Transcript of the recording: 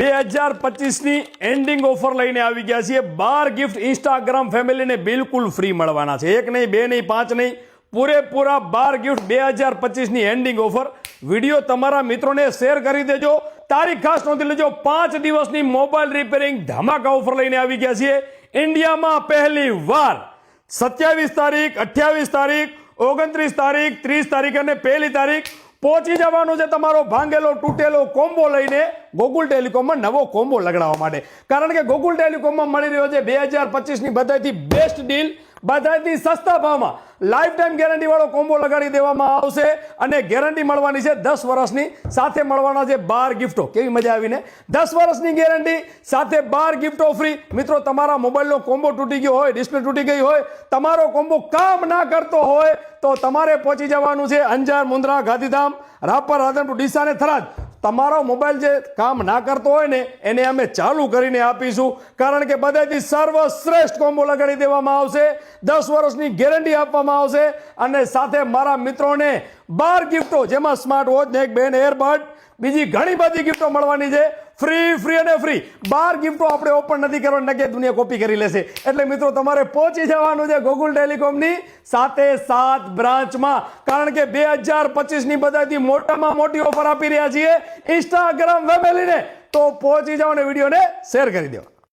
2025 ની ending offer લઈને આવી ગયા છીએ। 12 ગિફ્ટ ઇન્સ્ટાગ્રામ ફેમિલીને બિલકુલ ફ્રી મળવાના છે। એક નહીં, બે નહીં, પાંચ નહીં, પૂરેપૂરા 12 ગિફ્ટ 2025 ની એન્ડિંગ ઓફર। વિડીયો તમારા મિત્રોને શેર કરી દેજો। તારીખ ખાસ નોંધી લેજો, 5 દિવસની મોબાઈલ રિપેરિંગ ધમાકા ઓફર લઈને આવી ગયા છીએ। ઇન્ડિયામાં પહેલી વાર 27 તારીખ, 28 તારીખ, 29 તારીખ, 30 તારીખ અને 1 તારીખ પહોંચી જવાનું છે તમારો ભાંગેલો તૂટેલો કોમ્બો લઈને ગોકુલ ટેલિકોમમાં નવો કોમ્બો લગાડવા માટે। કારણ કે ગોકુલ ટેલિકોમમાં મળી રહ્યો છે 2025 ની બધાથી બેસ્ટ ડીલ, બધાથી સસ્તા ભાવમાં લાઈફ ટાઈમ ગેરંટી વાળો કોમ્બો લગાડી દેવામાં આવશે અને ગેરંટી મળવાની છે 10 વર્ષની, સાથે મળવાના છે 12 ગિફ્ટો। કેવી મજા આવીને? 10 વર્ષની ગેરંટી સાથે 12 ગિફ્ટો ફ્રી। મિત્રો, તમારા મોબાઈલનો કોમ્બો તૂટી ગયો હોય, ડિસ્પ્લે તૂટી ગઈ હોય, તમારો કોમ્બો કામ ના કરતો હોય તો તમારે પહોંચી જવાનું છે અંજાર, મુન્દ્રા, ગાંધીધામ, રાપર, રાધનપુર, ડીસા અને થરાદ। તમારો મોબાઈલ જે કામ ના કરતો હોય ને એને અમે ચાલુ કરીને આપીશું। કારણ કે બધાથી સર્વશ્રેષ્ઠ કોમ્બો લગાડી દેવામાં આવશે, 10 વર્ષની ગેરંટી આપવામાં આવશે અને સાથે મારા મિત્રોને 12 ગિફ્ટો, જેમાં સ્માર્ટ વોચ, નેક બેન્ડ, એરબડ, બીજી ઘણી બધી ગિફ્ટો મળવાની છે। ફ્રી અને ફ્રી 12 ગિફ્ટો આપણે ઓપન નથી કરવાની, નકે દુનિયા કોપી કરી લેશે। એટલે મિત્રો, તમારે પહોંચી જવાનું છે ગોકુલ ટેલિકોમની 7 બ્રાન્ચમાં। કારણ કે 2025 ની બધાથી મોટામાં મોટી ઓફર આપી રહ્યા છીએ ઇન્સ્ટાગ્રામ ફેમિલીને। તો પહોંચી જાઓ અને વિડીયોને શેર કરી દો।